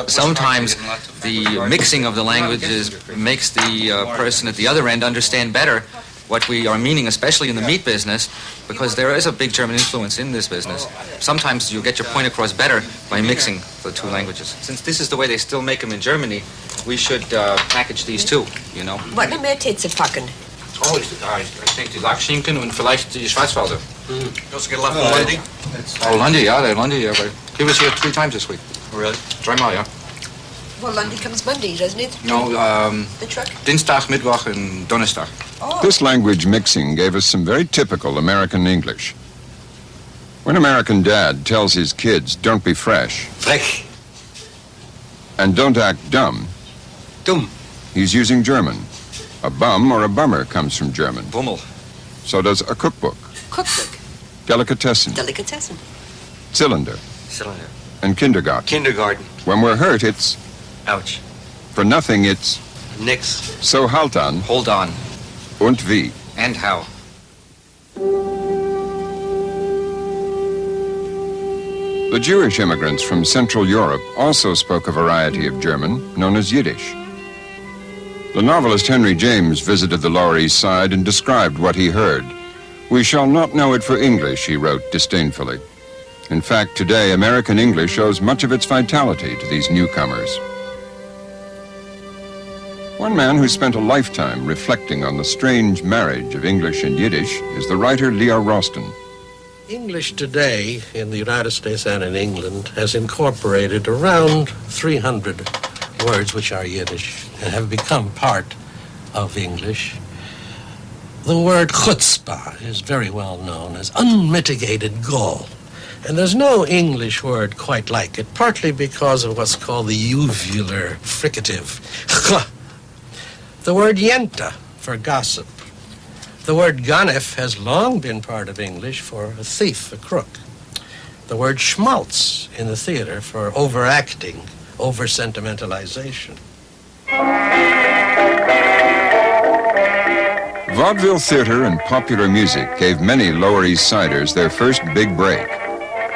sometimes the mixing of the languages makes the person at the other end understand better what we are meaning, especially in the meat business, because there is a big German influence in this business. Sometimes you get your point across better by mixing the two languages. Since this is the way they still make them in Germany, we should package these too, you know. Wat nog meer tits pakken? Oh, ik denk die lakschinken en vielleicht die Schwarzwälder. You also get a lot from Lundy? Oh, Lundy, yeah, Lundy. Yeah, he was here 3 times this week. Oh, really? Dreimal, yeah. Well, Lundy comes Monday, doesn't it? No, the truck? Dinsdag, Mittwoch en Donnerstag. Oh. This language mixing gave us some very typical American English. When American Dad tells his kids, don't be fresh. Frech. And don't act dumb. Dumm. He's using German. A bum or a bummer comes from German. Bummel. So does a cookbook. Cookbook. Delicatessen. Delicatessen. Cylinder. Cylinder. And kindergarten. Kindergarten. When we're hurt, it's... Ouch. For nothing, it's... Nix. So halt an. Hold on. Und wie. And how. The Jewish immigrants from Central Europe also spoke a variety of German known as Yiddish. The novelist Henry James visited the Lower East Side and described what he heard. We shall not know it for English, he wrote disdainfully. In fact, today, American English owes much of its vitality to these newcomers. One man who spent a lifetime reflecting on the strange marriage of English and Yiddish is the writer Leo Rosten. English today in the United States and in England has incorporated around 300 words which are Yiddish and have become part of English. The word chutzpah is very well known as unmitigated gall. And there's no English word quite like it, partly because of what's called the uvular fricative. The word yenta for gossip. The word ganef has long been part of English for a thief, a crook. The word schmaltz in the theater for overacting, over-sentimentalization. Vaudeville theater and popular music gave many Lower East Siders their first big break.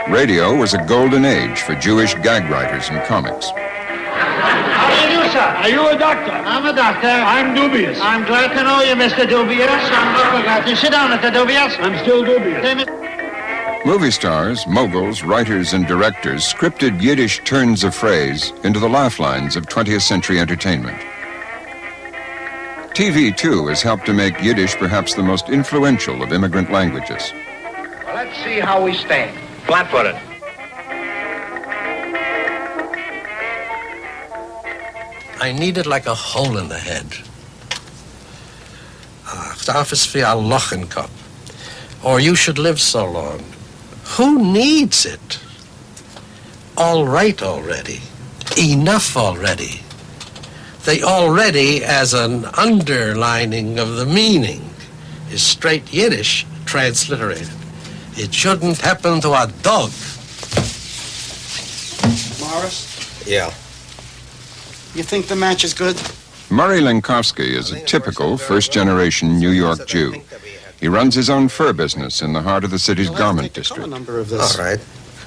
Radio was a golden age for Jewish gag writers and comics. How do you do, sir? Are you a doctor? I'm a doctor. I'm dubious. I'm glad to know you, Mr. Dubious. I'm very glad to sit down, Mr. Dubious. I'm still dubious. Movie stars, moguls, writers, and directors scripted Yiddish turns of phrase into the laugh lines of 20th century entertainment. TV, too, has helped to make Yiddish perhaps the most influential of immigrant languages. Well, let's see how we stand. Flat-footed. I need it like a hole in the head. Office for a lochen cup. Or you should live so long. Who needs it? All right already. Enough already. The already as an underlining of the meaning is straight Yiddish transliterated. It shouldn't happen to a dog. Morris? Yeah. You think the match is good? Murray Lenkowski is a typical first-generation New York Jew. He runs his own fur business in the heart of the city's garment district. All right.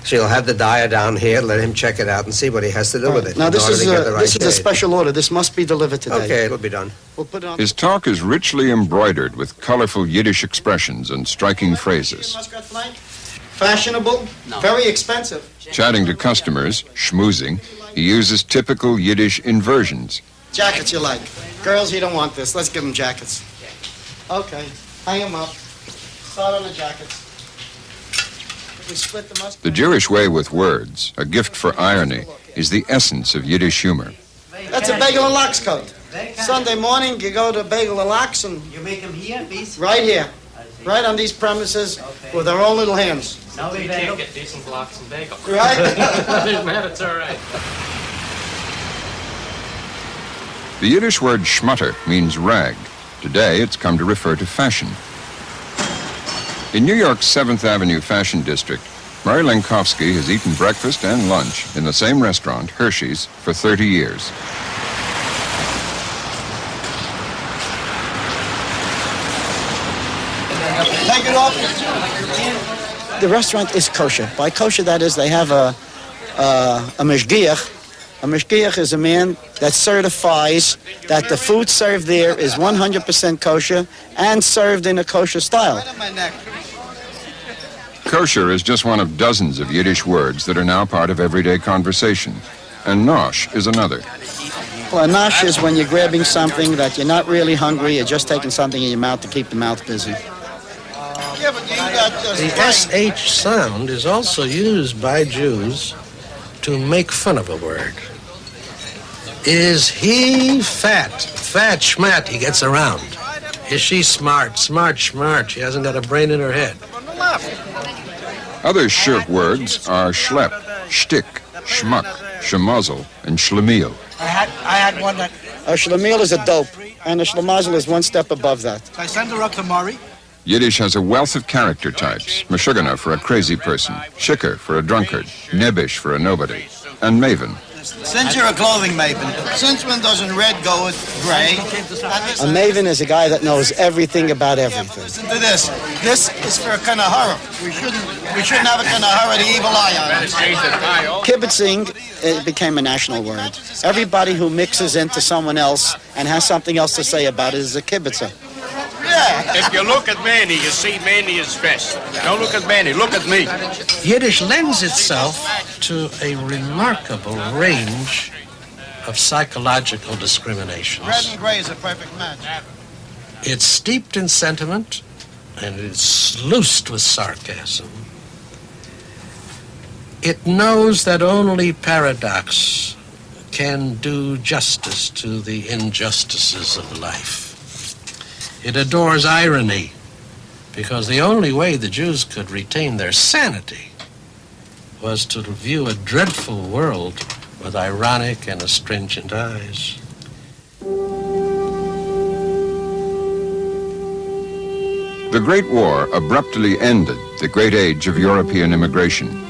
So you'll have the dyer down here, let him check it out and see what he has to do with it. Now, this is a special order. This must be delivered today. Okay, it'll be done. We'll put it on. His talk is richly embroidered with colorful Yiddish expressions and striking phrases. Fashionable, very expensive. Chatting to customers, schmoozing, he uses typical Yiddish inversions. Jackets you like. Girls, you don't want this. Let's give them jackets. Okay, hang them up. Start on the jackets. We split the mustard. The Jewish way with words, a gift for irony, is the essence of Yiddish humor. That's a bagel and lox coat. Sunday morning, you go to Bagel and Lox and... You make them here, please? Right here. Right on these premises with our own little hands. No, you can't get decent lox and bagel. Right? Man, it's all right. The Yiddish word schmutter means rag. Today, it's come to refer to fashion. In New York's 7th Avenue Fashion District, Murray Lenkowski has eaten breakfast and lunch in the same restaurant, Hershey's, for 30 years. Take it off. The restaurant is kosher. By kosher, that is, they have a meshgiach A mashgiach is a man that certifies that the food served there is 100% kosher and served in a kosher style. Kosher is just one of dozens of Yiddish words that are now part of everyday conversation. And nosh is another. Well, a nosh is when you're grabbing something that you're not really hungry, you're just taking something in your mouth to keep the mouth busy. The SH sound is also used by Jews to make fun of a word. Is he fat? Fat schmat, he gets around. Is she smart? Smart schmart, she hasn't got a brain in her head. Other shirk words are schlep, shtick, schmuck, schmozzle, and schlemiel. I had one that... A schlemiel is a dope, and a schlemazel is one step above that. I send her up to Murray. Yiddish has a wealth of character types. Meshugana for a crazy person, shikker for a drunkard, nebbish for a nobody, and maven. Since you're a clothing maven, since when doesn't red go with gray? A maven is a guy that knows everything about everything. Listen to this. This is for a kanahara. We shouldn't have a kanahara, the evil eye on it. Kibbutzing, it became a national word. Everybody who mixes into someone else and has something else to say about it is a kibbutzer. Yeah. If you look at Manny, you see Manny is best. Don't look at Manny, look at me. Yiddish lends itself to a remarkable range of psychological discriminations. Red and gray is a perfect match. It's steeped in sentiment, and it's sluiced with sarcasm. It knows that only paradox can do justice to the injustices of life. It adores irony, because the only way the Jews could retain their sanity was to view a dreadful world with ironic and astringent eyes. The Great War abruptly ended the great age of European immigration.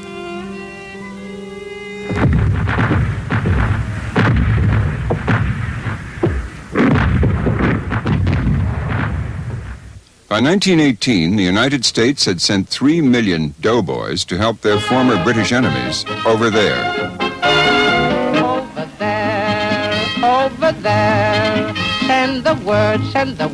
By 1918, the United States had sent 3 million doughboys to help their former British enemies over there. Over there, send the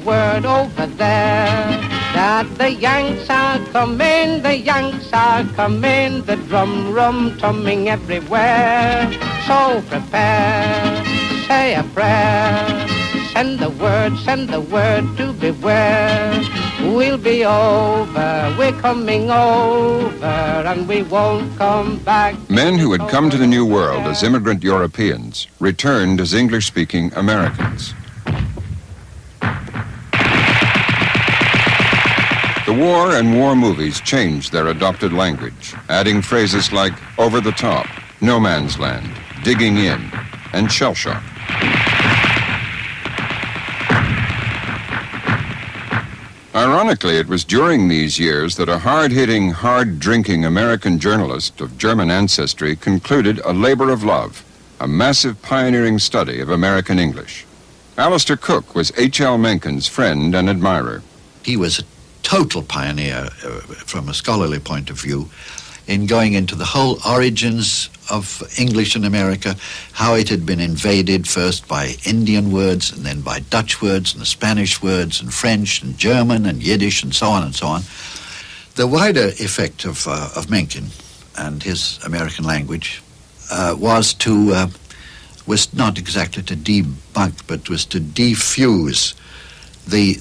word over there, that the Yanks are coming, the drum tumming everywhere. So prepare, say a prayer, send the word to beware. We'll be over, we're coming over, and we won't come back. Men who had come to the New World as immigrant Europeans returned as English-speaking Americans. The war and war movies changed their adopted language, adding phrases like over the top, no man's land, digging in, and shell shock. Ironically, it was during these years that a hard-hitting, hard-drinking American journalist of German ancestry concluded a labor of love, a massive pioneering study of American English. Alistair Cook was H.L. Mencken's friend and admirer. He was a total pioneer from a scholarly point of view in going into the whole origins of English in America, how it had been invaded first by Indian words and then by Dutch words and Spanish words and French and German and Yiddish and so on and so on. The wider effect of Mencken and his American language was not exactly to debunk, but was to defuse the